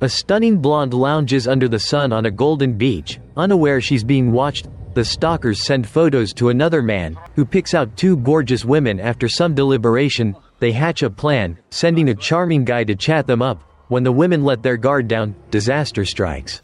A stunning blonde lounges under the sun on a golden beach, unaware she's being watched. The stalkers send photos to another man, who picks out two gorgeous women. After some deliberation, they hatch a plan, sending a charming guy to chat them up. When the women let their guard down, disaster strikes.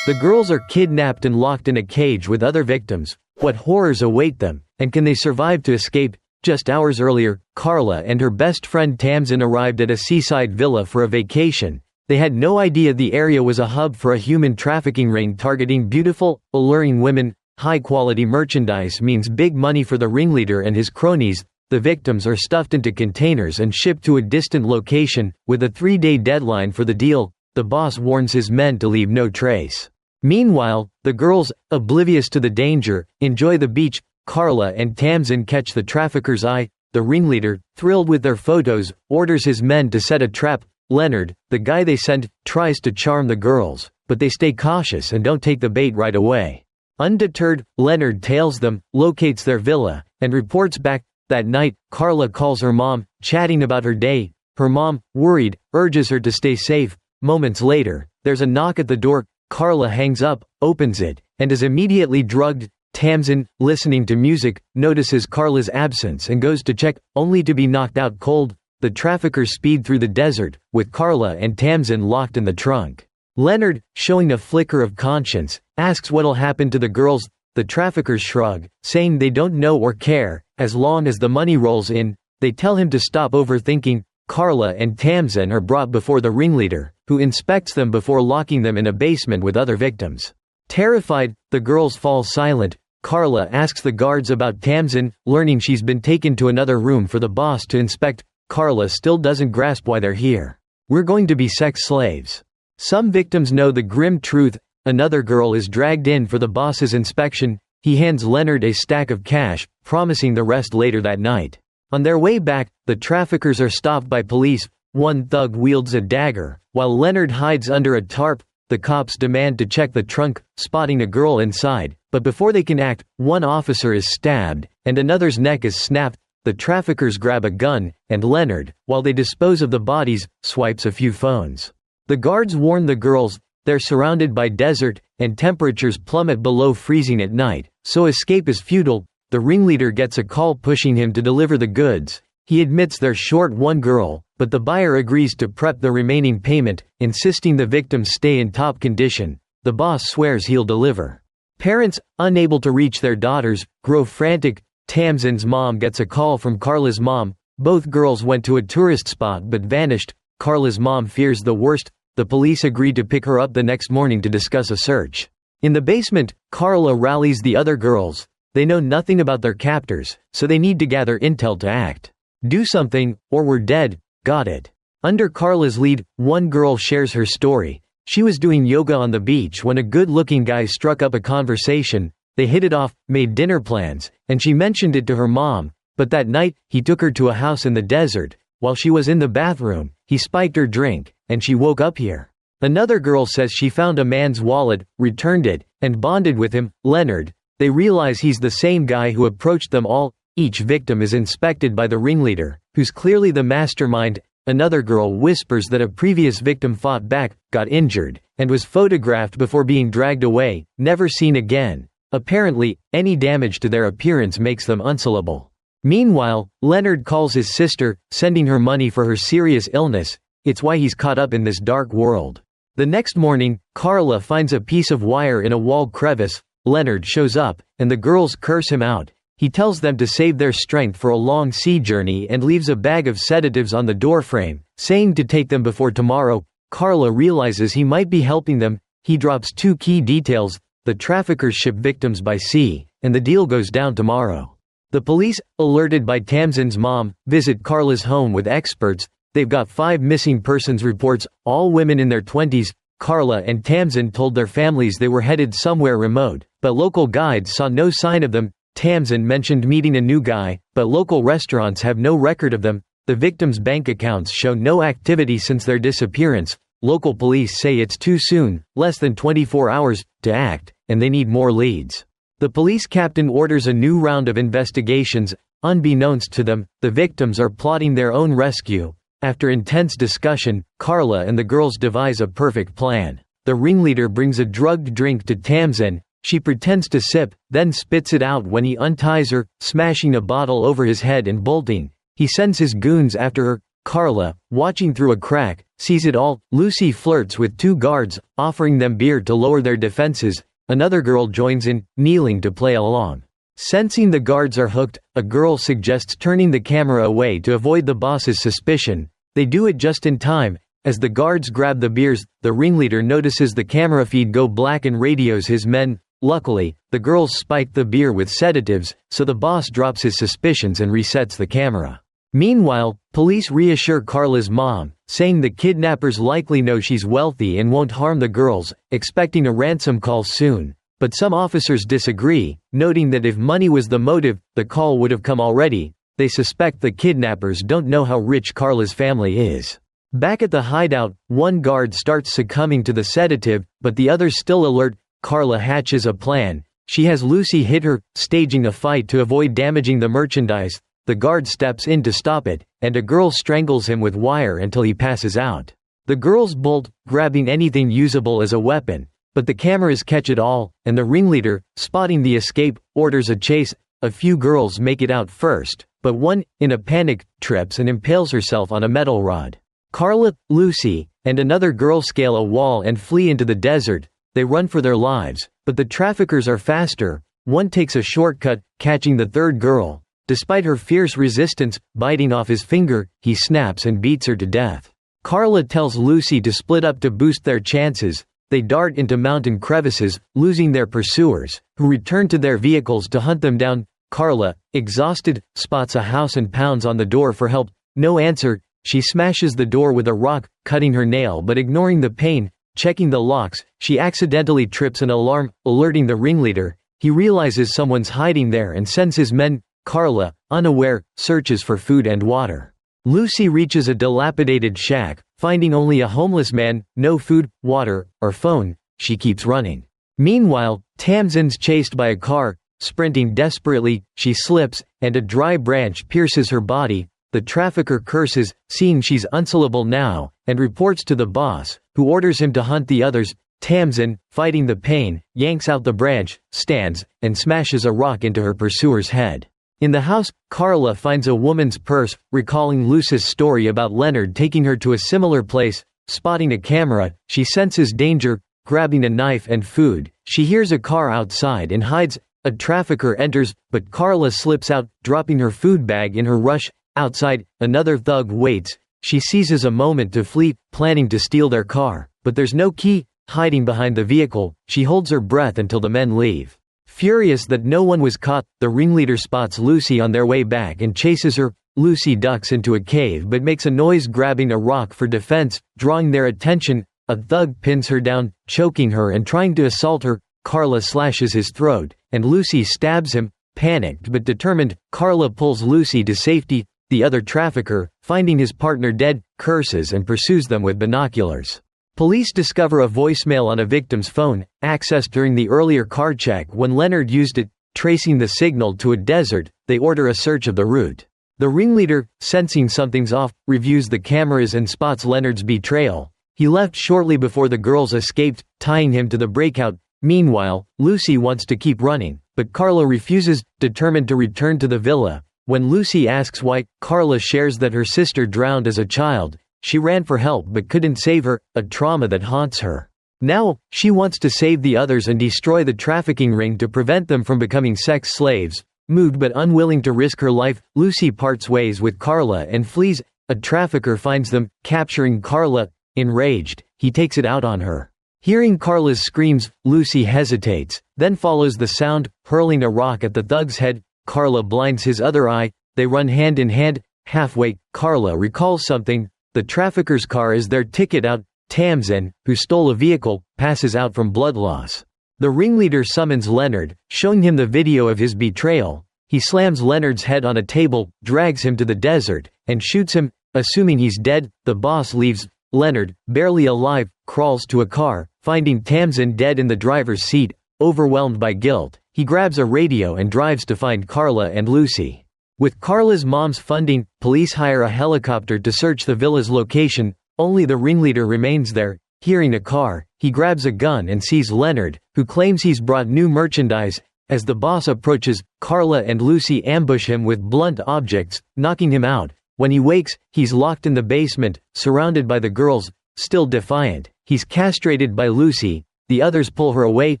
The girls are kidnapped and locked in a cage with other victims. What horrors await them, and can they survive to escape? Just hours earlier, Carla and her best friend Tamsin arrived at a seaside villa for a vacation. They had no idea the area was a hub for a human trafficking ring targeting beautiful, alluring women. High-quality merchandise means big money for the ringleader and his cronies. The victims are stuffed into containers and shipped to a distant location. With a 3-day deadline for the deal, the boss warns his men to leave no trace. Meanwhile, the girls, oblivious to the danger, enjoy the beach. Carla and Tamsin catch the trafficker's eye. The ringleader, thrilled with their photos, orders his men to set a trap. Leonard, the guy they send, tries to charm the girls, but they stay cautious and don't take the bait right away. Undeterred, Leonard tails them, locates their villa, and reports back. That night, Carla calls her mom, chatting about her day. Her mom, worried, urges her to stay safe. Moments later, there's a knock at the door. Carla hangs up, opens it, and is immediately drugged. Tamsin, listening to music, notices Carla's absence and goes to check, only to be knocked out cold. The traffickers speed through the desert, with Carla and Tamsin locked in the trunk. Leonard, showing a flicker of conscience, asks what'll happen to the girls. The traffickers shrug, saying they don't know or care, as long as the money rolls in. They tell him to stop overthinking. Carla and Tamsin are brought before the ringleader, who inspects them before locking them in a basement with other victims. Terrified, the girls fall silent. Carla asks the guards about Tamsin, learning she's been taken to another room for the boss to inspect. Carla still doesn't grasp why they're here. We're going to be sex slaves. Some victims know the grim truth. Another girl is dragged in for the boss's inspection. He hands Leonard a stack of cash, promising the rest later that night. On their way back, the traffickers are stopped by police. One thug wields a dagger, while Leonard hides under a tarp. The cops demand to check the trunk, spotting a girl inside, but before they can act, one officer is stabbed, and another's neck is snapped. The traffickers grab a gun, and Leonard, while they dispose of the bodies, swipes a few phones. The guards warn the girls. They're surrounded by desert, and temperatures plummet below freezing at night, so escape is futile. The ringleader gets a call pushing him to deliver the goods. He admits they're short one girl, but the buyer agrees to prep the remaining payment, insisting the victims stay in top condition. The boss swears he'll deliver. Parents, unable to reach their daughters, grow frantic. Tamsin's mom gets a call from Carla's mom. Both girls went to a tourist spot but vanished. Carla's mom fears the worst. The police agree to pick her up the next morning to discuss a search. In the basement, Carla rallies the other girls. They know nothing about their captors, so they need to gather intel to act. Do something, or we're dead. Got it. Under Carla's lead, one girl shares her story. She was doing yoga on the beach when a good-looking guy struck up a conversation. They hit it off, made dinner plans, and she mentioned it to her mom. But that night, he took her to a house in the desert. While she was in the bathroom, he spiked her drink, and she woke up here. Another girl says she found a man's wallet, returned it, and bonded with him, Leonard. They realize he's the same guy who approached them all. Each victim is inspected by the ringleader, who's clearly the mastermind. Another girl whispers that a previous victim fought back, got injured, and was photographed before being dragged away, never seen again. Apparently, any damage to their appearance makes them unsellable. Meanwhile, Leonard calls his sister, sending her money for her serious illness. It's why he's caught up in this dark world. The next morning, Carla finds a piece of wire in a wall crevice. Leonard shows up, and the girls curse him out. He tells them to save their strength for a long sea journey and leaves a bag of sedatives on the doorframe, saying to take them before tomorrow. Carla realizes he might be helping them. He drops two key details: the traffickers ship victims by sea, and the deal goes down tomorrow. The police, alerted by Tamsin's mom, visit Carla's home with experts. They've got 5 missing persons reports, all women in their 20s. Carla and Tamsin told their families they were headed somewhere remote, but local guides saw no sign of them. Tamsin mentioned meeting a new guy, but local restaurants have no record of them. The victims' bank accounts show no activity since their disappearance. Local police say it's too soon, less than 24 hours, to act, and they need more leads. The police captain orders a new round of investigations. Unbeknownst to them, the victims are plotting their own rescue. After intense discussion, Carla and the girls devise a perfect plan. The ringleader brings a drugged drink to Tamsin. She pretends to sip, then spits it out when he unties her, smashing a bottle over his head and bolting. He sends his goons after her. Carla, watching through a crack, sees it all. Lucy flirts with two guards, offering them beer to lower their defenses. Another girl joins in, kneeling to play along. Sensing the guards are hooked, a girl suggests turning the camera away to avoid the boss's suspicion. They do it just in time. As the guards grab the beers, the ringleader notices the camera feed go black and radios his men. Luckily, the girls spike the beer with sedatives, so the boss drops his suspicions and resets the camera. Meanwhile, police reassure Carla's mom, saying the kidnappers likely know she's wealthy and won't harm the girls, expecting a ransom call soon. But some officers disagree, noting that if money was the motive, the call would have come already. They suspect the kidnappers don't know how rich Carla's family is. Back at the hideout, one guard starts succumbing to the sedative, but the others still alert. Carla hatches a plan. She has Lucy hit her, staging a fight to avoid damaging the merchandise. The guard steps in to stop it, and a girl strangles him with wire until he passes out. The girls bolt, grabbing anything usable as a weapon, but the cameras catch it all, and the ringleader, spotting the escape, orders a chase. A few girls make it out first, but one, in a panic, trips and impales herself on a metal rod. Carla, Lucy, and another girl scale a wall and flee into the desert. They run for their lives, but the traffickers are faster. One takes a shortcut, catching the third girl. Despite her fierce resistance, biting off his finger, he snaps and beats her to death. Carla tells Lucy to split up to boost their chances. They dart into mountain crevices, losing their pursuers, who return to their vehicles to hunt them down. Carla, exhausted, spots a house and pounds on the door for help. No answer. She smashes the door with a rock, cutting her nail but ignoring the pain. Checking the locks, she accidentally trips an alarm, alerting the ringleader. He realizes someone's hiding there and sends his men. Carla, unaware, searches for food and water. Lucy reaches a dilapidated shack, finding only a homeless man, no food, water, or phone. She keeps running. Meanwhile, Tamsin's chased by a car. Sprinting desperately, she slips, and a dry branch pierces her body. The trafficker curses, seeing she's unsellable now, and reports to the boss, who orders him to hunt the others. Tamsin, fighting the pain, yanks out the branch, stands, and smashes a rock into her pursuer's head. In the house, Carla finds a woman's purse, recalling Lucy's story about Leonard taking her to a similar place. Spotting a camera, she senses danger. Grabbing a knife and food, she hears a car outside and hides. A trafficker enters, but Carla slips out, dropping her food bag in her rush. Outside, another thug waits. She seizes a moment to flee, planning to steal their car, but there's no key. Hiding behind the vehicle, she holds her breath until the men leave. Furious that no one was caught, the ringleader spots Lucy on their way back and chases her. Lucy ducks into a cave but makes a noise grabbing a rock for defense, drawing their attention. A thug pins her down, choking her and trying to assault her. Carla slashes his throat, and Lucy stabs him. Panicked but determined, Carla pulls Lucy to safety. The other trafficker, finding his partner dead, curses and pursues them with binoculars. Police discover a voicemail on a victim's phone, accessed during the earlier car check when Leonard used it. Tracing the signal to a desert, they order a search of the route. The ringleader, sensing something's off, reviews the cameras and spots Leonard's betrayal. He left shortly before the girls escaped, tying him to the breakout. Meanwhile, Lucy wants to keep running, but Carla refuses, determined to return to the villa. When Lucy asks why, Carla shares that her sister drowned as a child. She ran for help but couldn't save her, a trauma that haunts her. Now, she wants to save the others and destroy the trafficking ring to prevent them from becoming sex slaves. Moved but unwilling to risk her life, Lucy parts ways with Carla and flees. A trafficker finds them, capturing Carla. Enraged, he takes it out on her. Hearing Carla's screams, Lucy hesitates, then follows the sound, hurling a rock at the thug's head. Carla blinds his other eye. They run hand in hand. Halfway, Carla recalls something. The trafficker's car is their ticket out. Tamsin, who stole a vehicle, passes out from blood loss. The ringleader summons Leonard, showing him the video of his betrayal. He slams Leonard's head on a table, drags him to the desert, and shoots him. Assuming he's dead, the boss leaves. Leonard, barely alive, crawls to a car, finding Tamsin dead in the driver's seat. Overwhelmed by guilt, he grabs a radio and drives to find Carla and Lucy. With Carla's mom's funding, police hire a helicopter to search the villa's location. Only the ringleader remains there. Hearing a car, he grabs a gun and sees Leonard, who claims he's brought new merchandise. As the boss approaches, Carla and Lucy ambush him with blunt objects, knocking him out. When he wakes, he's locked in the basement, surrounded by the girls. Still defiant, he's castrated by Lucy. The others pull her away,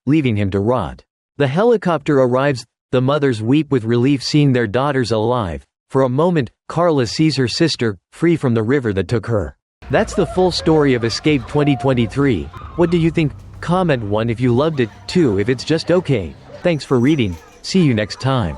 leaving him to rot. The helicopter arrives. The mothers weep with relief seeing their daughters alive. For a moment, Carla sees her sister, free from the river that took her. That's the full story of Escape 2023. What do you think? Comment 1 if you loved it, 2 if it's just okay. Thanks for reading. See you next time.